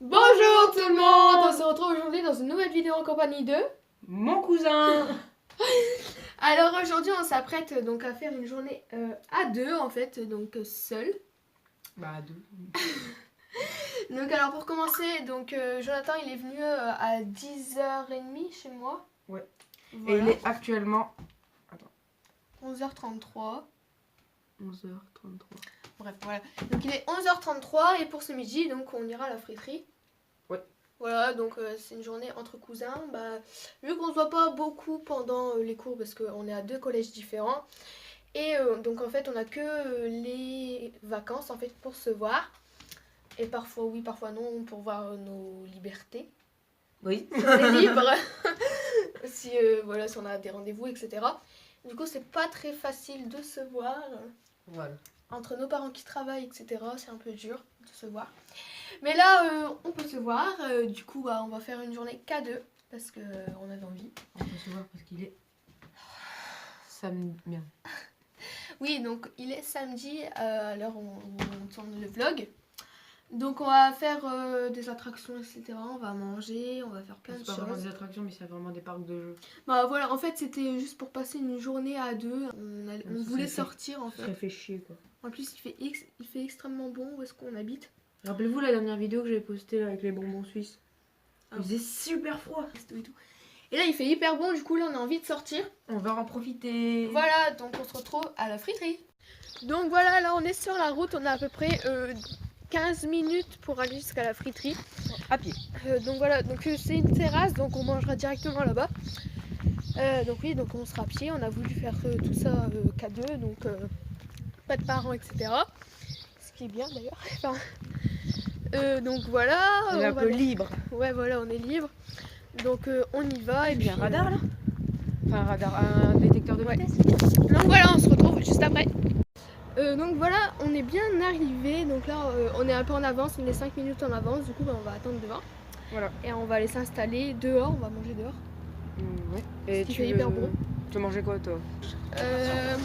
Bonjour tout le monde, on se retrouve aujourd'hui dans une nouvelle vidéo en compagnie de mon cousin. Alors aujourd'hui on s'apprête donc à faire une journée à deux en fait, donc seul. Bah à deux. Donc alors pour commencer, donc Jonathan il est venu à 10h30 chez moi. Ouais. Voilà. Et il est actuellement 11h33. 11h33. Bref voilà. Donc il est 11h33 et pour ce midi donc on ira à la friterie. Ouais. Voilà, donc c'est une journée entre cousins. Bah, vu qu'on se voit pas beaucoup pendant les cours parce qu'on est à deux collèges différents. Et donc en fait on a que les vacances en fait pour se voir. Et parfois oui, parfois non, pour voir nos libertés. Oui. Si on est libre. Si, voilà, si on a des rendez-vous, etc. Du coup c'est pas très facile de se voir. Voilà. Entre nos parents qui travaillent, etc. C'est un peu dur de se voir. Mais là, on peut se voir. Du coup, bah, on va faire une journée K2 parce qu'on avait envie. On peut se voir parce qu'il est samedi. Merde. Oui, donc il est samedi à l'heure où on tourne le vlog. Donc on va faire des attractions, etc. On va manger, on va faire plein de C'est pas vraiment choses. des attractions, mais c'est vraiment des parcs de jeux. Bah voilà, en fait c'était juste pour passer une journée à deux. On voulait Ça sortir en fait. Ça fait chier quoi. En plus il fait extrêmement bon où est-ce qu'on habite. Rappelez-vous la dernière vidéo que j'avais postée là, avec les bonbons suisses. Ah. Il faisait super froid. Et là il fait hyper bon, du coup là on a envie de sortir. On va en profiter. Voilà, donc on se retrouve à la friterie. Donc voilà, là on est sur la route, on a à peu près 15 minutes pour aller jusqu'à la friterie. À pied. Donc voilà, donc c'est une terrasse, donc on mangera directement là-bas. Donc oui, donc on sera à pied, on a voulu faire tout ça K2, donc pas de parents, etc. Ce qui est bien d'ailleurs. Enfin, donc voilà. On est un peu libre. Ouais, voilà, on est libre. Donc on y va. Et Il puis y a un radar là. Enfin un radar, un détecteur de vitesse. Donc voilà, on se retrouve juste après. Donc voilà, on est bien arrivé. Donc là, on est un peu en avance, on est 5 minutes en avance. Du coup, bah, on va attendre devant. Voilà. Et on va aller s'installer dehors, on va manger dehors. Ouais. Et qui fait hyper bon. Tu veux manger quoi toi?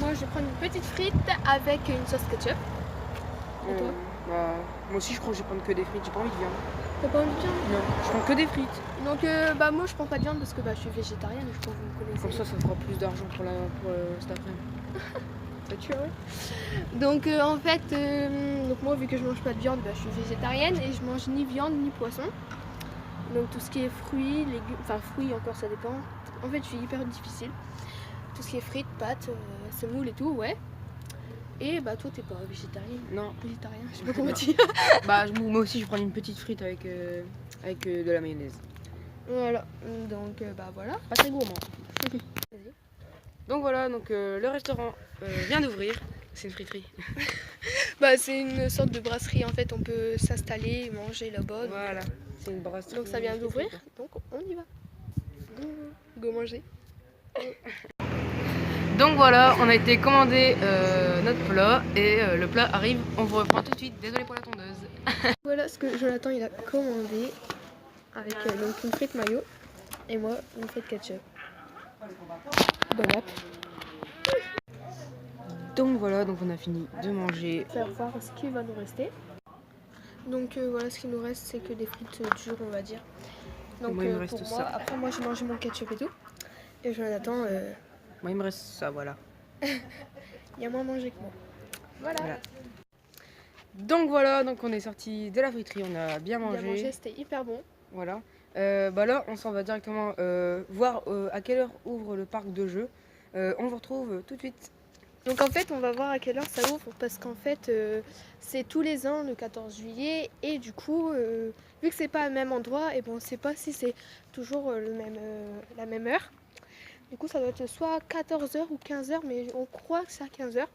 Moi, je vais prendre une petite frite avec une sauce ketchup. Et toi? Bah, moi aussi, je crois que je vais prendre que des frites. J'ai pas envie de viande. T'as pas envie de viande? Non, je prends que des frites. Donc, bah, moi, je prends pas de viande parce que bah, je suis végétarienne. Je crois que vous me connaissez. Comme ça fera plus d'argent pour cet après-midi. Ça tue, ouais. Donc, en fait, donc moi, vu que je mange pas de viande, bah, je suis végétarienne et je mange ni viande ni poisson. Donc, tout ce qui est fruits, légumes, enfin, fruits encore, ça dépend. En fait, je suis hyper difficile. Tout ce qui est frites, pâtes, semoule et tout, ouais. Et bah toi t'es pas végétarien? Non. Végétarien, je sais pas comment dire. Bah moi aussi je prends une petite frite avec de la mayonnaise. Voilà, donc bah voilà. Pas très gourmand. Donc voilà, donc le restaurant vient d'ouvrir. C'est une friterie. Bah c'est une sorte de brasserie en fait, on peut s'installer et manger là-bas. Voilà, c'est une brasserie. Donc ça vient d'ouvrir, donc on y va. Go manger. Donc voilà, on a été commandé notre plat et le plat arrive, on vous reprend tout de suite, désolé pour la tondeuse. Voilà ce que Jonathan il a commandé avec donc une frite mayo et moi une frite ketchup. Bon app. Donc voilà, donc on a fini de manger. On va voir ce qui va nous rester. Donc voilà, ce qui nous reste c'est que des frites dures on va dire. Donc moi, il me reste pour ça. moi, après moi j'ai mangé mon ketchup et tout. Et Jonathan... Moi il me reste ça, voilà. Il y a moins mangé que moi. Voilà. Donc voilà, donc on est sorti de la friterie, on a bien mangé. Bien mangé, c'était hyper bon. Voilà. Bah là, on s'en va directement voir à quelle heure ouvre le parc de jeux. On vous retrouve tout de suite. Donc en fait, on va voir à quelle heure ça ouvre parce qu'en fait, c'est tous les ans le 14 juillet et du coup, vu que c'est pas au même endroit, et bon, on sait pas si c'est toujours la même heure. Du coup, ça doit être soit 14h ou 15h, mais on croit que c'est à 15h.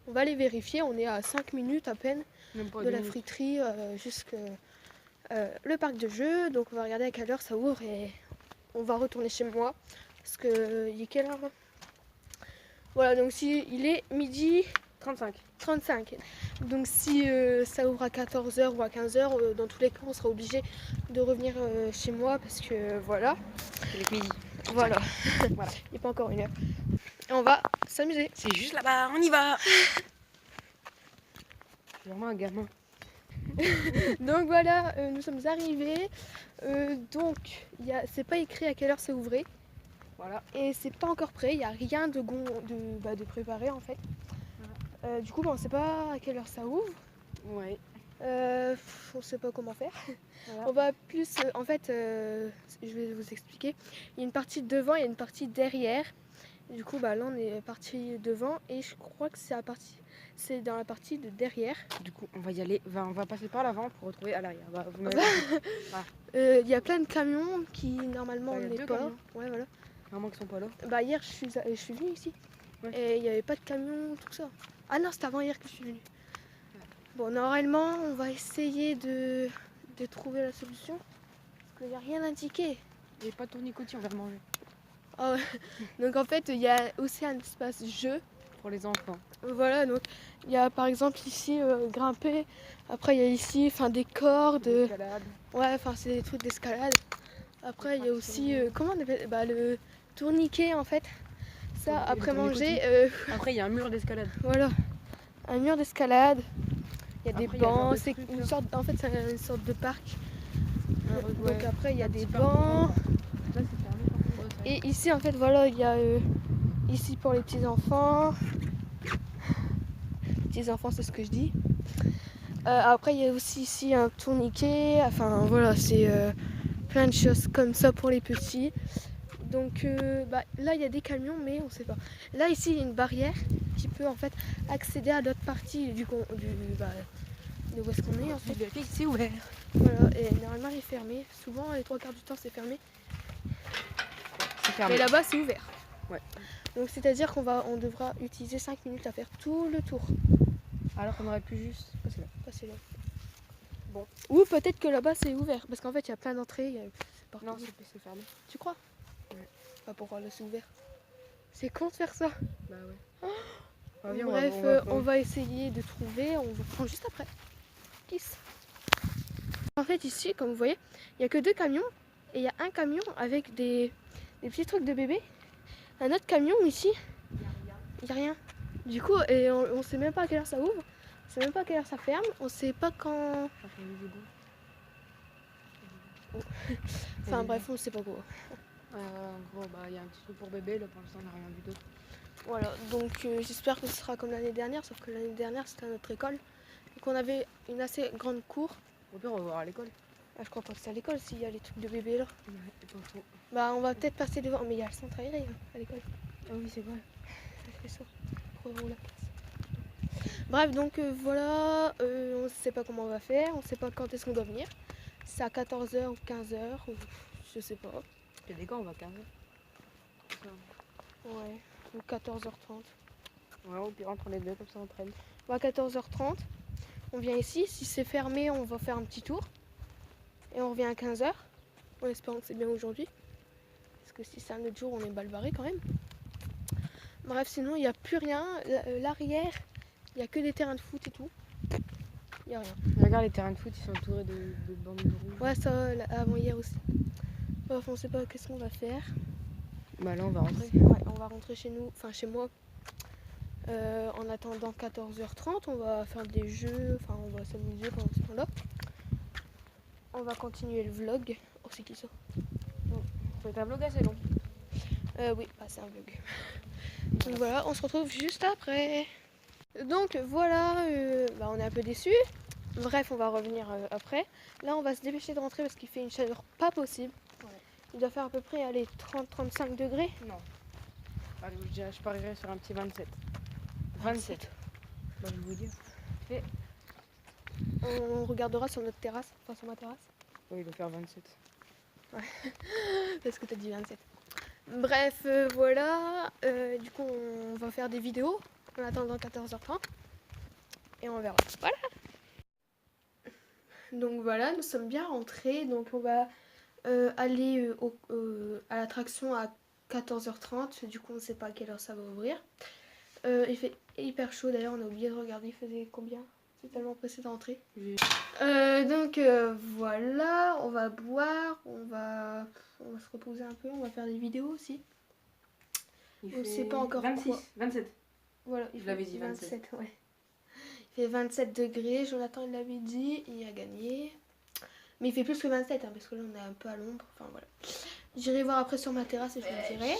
On va aller vérifier, on est à 5 minutes à peine de la friterie jusqu'au le parc de jeux. Donc on va regarder à quelle heure ça ouvre et on va retourner chez moi. Parce que il est quelle heure? Voilà, donc si il est midi 35. Donc si ça ouvre à 14h ou à 15h, dans tous les cas on sera obligé de revenir chez moi parce que voilà. C'est midi. Voilà. Voilà. Il n'est pas encore une heure. Et on va s'amuser. C'est juste là-bas, on y va. C'est vraiment un gamin. Donc voilà, nous sommes arrivés. Donc, c'est pas écrit à quelle heure c'est ouvré. Voilà. Et c'est pas encore prêt, il n'y a rien de préparé en fait. Du coup, on sait pas à quelle heure ça ouvre. Ouais. On sait pas comment faire. Voilà. On va plus, en fait, je vais vous expliquer. Il y a une partie devant, il y a une partie derrière. Du coup, là, on est parti devant et je crois que c'est dans la partie de derrière. Du coup, on va y aller. On va passer par l'avant pour retrouver à l'arrière. Vous m'avez Il y a plein de camions qui normalement Bah, il y a n'est deux pas. camions. Ouais, voilà. Vraiment qui sont pas là. Hier, je suis venue ici. Ouais. Et il n'y avait pas de camion, tout ça. Ah non, c'était avant hier que je suis venue. Ouais. Bon, normalement, on va essayer de trouver la solution. Parce qu'il n'y a rien indiqué. Et pas de tournicotis, on va manger. Oh, donc en fait, il y a aussi un espace jeu. Pour les enfants. Voilà, donc il y a par exemple ici grimper. Après, il y a ici des cordes. L'escalade. Ouais, c'est des trucs d'escalade. Après, il y a aussi, comment on appelle le tourniquet en fait. Ça, après manger. Après, il y a un mur d'escalade. Voilà, un mur d'escalade. Il y a des bancs. C'est c'est une sorte de parc. Ouais. Donc après, il y a des bancs. Là, c'est fermé. Et ici, en fait, voilà, il y a ici pour les petits enfants. Petits enfants, c'est ce que je dis. Après, il y a aussi ici un tourniquet. Enfin, voilà, c'est plein de choses comme ça pour les petits. Donc là, il y a des camions, mais on sait pas. Là, ici, il y a une barrière qui peut en fait accéder à l'autre partie de où est-ce qu'on est en fait. C'est ouvert. Voilà, et normalement, elle est fermée. Souvent, les 3 quarts du temps, c'est fermé. C'est fermé. Et là-bas, c'est ouvert. Ouais. Donc, c'est-à-dire on devra utiliser 5 minutes à faire tout le tour. Alors qu'on aurait pu juste passer là. Bon. Ou peut-être que là-bas, c'est ouvert. Parce qu'en fait, il y a plein d'entrées. Non, c'est fermé. Tu crois? Ouais. Pas pourquoi là, c'est ouvert. C'est con de faire ça. Bah ouais. Bref, on va essayer de trouver. On vous prend juste après. Kiss. En fait, ici, comme vous voyez, il n'y a que 2 camions. Et il y a un camion avec des petits trucs de bébé. Un autre camion ici, il n'y a rien. Du coup, et on sait même pas à quelle heure ça ouvre. On sait même pas à quelle heure ça ferme. On sait pas quand. Enfin bref, on sait pas quoi. En gros, il y a un petit truc pour bébé. Là, pour l'instant, on n'a rien vu d'autre. Voilà, donc j'espère que ce sera comme l'année dernière. Sauf que l'année dernière, c'était à notre école. Et qu'on avait une assez grande cour. Au pire, on va voir à l'école. Ah, je crois pas que c'est à l'école s'il y a les trucs de bébé là. Ouais, on va peut-être passer devant. Mais il y a le centre aéré à l'école. Ah oui, c'est vrai. Ça fait ça. 3 € la place. Bref, donc voilà. On ne sait pas comment on va faire. On ne sait pas quand est-ce qu'on doit venir. C'est à 14h ou 15h. Ou je sais pas. Il y a des gars, on va 15h. Ouais. Ou 14h30. Ouais, au pire, entre les deux, comme ça on traîne. À 14h30. On vient ici. Si c'est fermé, on va faire un petit tour. Et on revient à 15h. En espérant que c'est bien aujourd'hui. Parce que si c'est un autre jour, on est balbarré quand même. Bref, sinon, il n'y a plus rien. L'arrière, il n'y a que des terrains de foot et tout. Il n'y a rien. Regarde, les terrains de foot, ils sont entourés de bandes de rouge. Ouais, ça, avant hier aussi. Bref, on sait pas qu'est-ce qu'on va faire. Bah là, on va rentrer. Ouais, on va rentrer chez nous, enfin chez moi. En attendant 14h30, on va faire des jeux, on va s'amuser pendant ce temps-là. On va continuer le vlog. Oh, c'est qui ça? C'est un vlog assez long. Oui, c'est un vlog. Donc voilà, on se retrouve juste après. Donc voilà, on est un peu déçus. Bref, on va revenir après. Là, on va se dépêcher de rentrer parce qu'il fait une chaleur pas possible. Ouais. Il doit faire à peu près 30-35 degrés. Non. Allez, je parierais sur un petit 27. 27. Bah, je vais vous dire. On regardera sur notre terrasse, enfin sur ma terrasse. Oui, il doit faire 27. Ouais. Parce que t'as dit 27. Bref, voilà. Du coup, on va faire des vidéos en attendant 14h30. Et on verra. Voilà. Donc voilà, nous sommes bien rentrés. Donc on va aller à l'attraction à 14h30. Du coup, on ne sait pas à quelle heure ça va ouvrir. Il fait hyper chaud. D'ailleurs, on a oublié de regarder. Il faisait combien? C'est tellement pressé d'entrer. Donc voilà, on va boire, on va se reposer un peu, on va faire des vidéos aussi. On ne sait pas encore 26, quoi. 27. Voilà, je l'avais dit 27. Ouais. Il Il fait 27 degrés, Jonathan il l'avait dit, il a gagné. Mais il fait plus que 27 hein, parce que là on est un peu à l'ombre, enfin voilà. J'irai voir après sur ma terrasse et je vous dirai.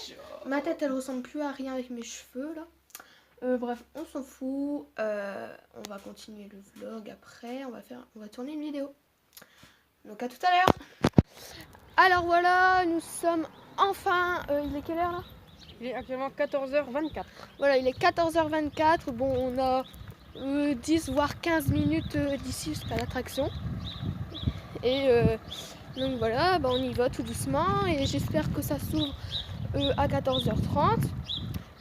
Ma tête elle ressemble plus à rien avec mes cheveux là. Bref, on s'en fout. On va continuer le vlog après. On va tourner une vidéo. Donc à tout à l'heure. Alors voilà, nous sommes enfin. Il est quelle heure là? Il est actuellement 14h24. Voilà, il est 14h24. Bon, on a 10 voire 15 minutes d'ici jusqu'à l'attraction. Et donc voilà, on y va tout doucement. Et j'espère que ça s'ouvre à 14h30.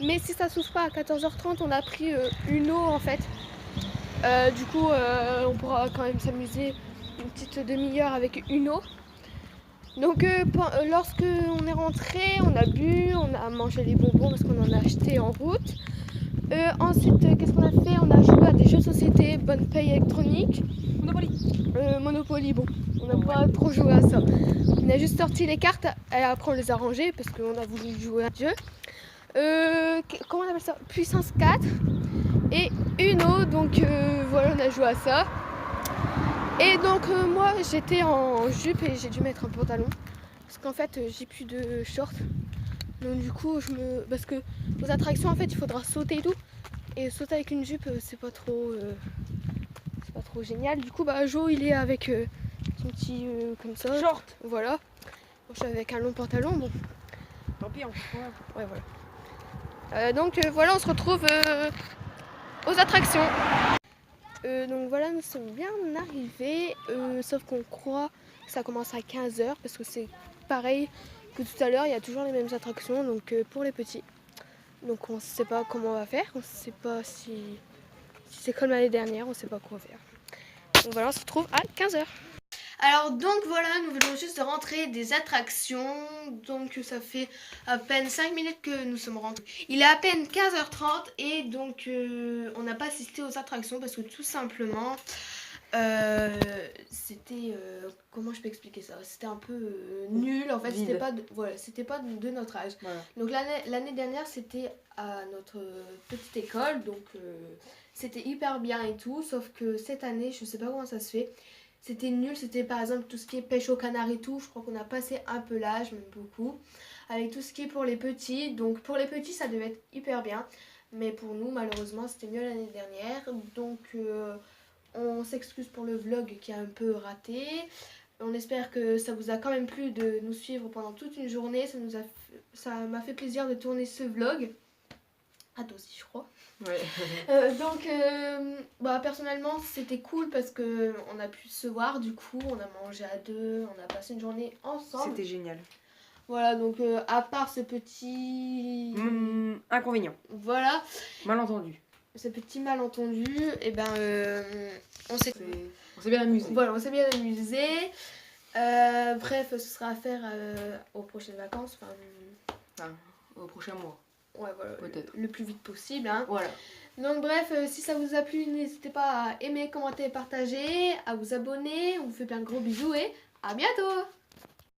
Mais si ça s'ouvre pas à 14h30, on a pris une eau en fait. Du coup, on pourra quand même s'amuser une petite demi-heure avec une eau. Donc lorsque on est rentré, on a bu, on a mangé les bonbons parce qu'on en a acheté en route. Ensuite, qu'est-ce qu'on a fait? On a joué à des jeux de société, bonne paye électronique. Monopoly. Monopoly, bon, on n'a pas trop joué à ça. On a juste sorti les cartes et après on les a rangées parce qu'on a voulu jouer à un jeu. Comment on appelle ça? Puissance 4 et Uno, donc voilà, on a joué à ça. Et donc moi j'étais en jupe et j'ai dû mettre un pantalon parce qu'en fait j'ai plus de short. Donc du coup parce que aux attractions en fait il faudra sauter et tout. Et sauter avec une jupe c'est pas trop génial. Du coup Joe il est avec son petit comme ça. Short. Voilà. Moi je suis avec un long pantalon. Bon. Tant pis, on Ouais voilà. Donc voilà, on se retrouve aux attractions. Donc voilà, nous sommes bien arrivés, sauf qu'on croit que ça commence à 15h parce que c'est pareil que tout à l'heure, il y a toujours les mêmes attractions donc pour les petits. Donc on ne sait pas comment on va faire, on ne sait pas si c'est comme l'année dernière, on ne sait pas quoi faire. Donc voilà, on se retrouve à 15h. Alors donc voilà, nous venons juste de rentrer des attractions, donc ça fait à peine 5 minutes que nous sommes rentrés. Il est à peine 15h30 et donc on n'a pas assisté aux attractions parce que tout simplement c'était, comment je peux expliquer ça? C'était un peu nul, en fait c'était pas de notre âge. Voilà. Donc l'année dernière c'était à notre petite école, donc c'était hyper bien et tout, sauf que cette année je sais pas comment ça se fait. C'était nul, c'était par exemple tout ce qui est pêche au canard et tout, je crois qu'on a passé un peu l'âge, même beaucoup, avec tout ce qui est pour les petits. Donc pour les petits ça devait être hyper bien, mais pour nous malheureusement c'était mieux l'année dernière. Donc on s'excuse pour le vlog qui est un peu raté. On espère que ça vous a quand même plu de nous suivre pendant toute une journée, ça m'a fait plaisir de tourner ce vlog. À toi aussi je crois. Ouais. Donc personnellement c'était cool parce que on a pu se voir, du coup on a mangé à deux, on a passé une journée ensemble. C'était génial. Voilà, donc à part ce petit inconvénient. Voilà. Malentendu. Ce petit malentendu, et on s'est bien amusé. Voilà, on s'est bien amusé. Bref, ce sera à faire aux prochaines vacances, enfin au prochain mois. Ouais, voilà, peut-être. Le plus vite possible. Hein. Voilà. Donc bref, si ça vous a plu, n'hésitez pas à aimer, commenter, partager, à vous abonner. On vous fait plein de gros bisous et à bientôt.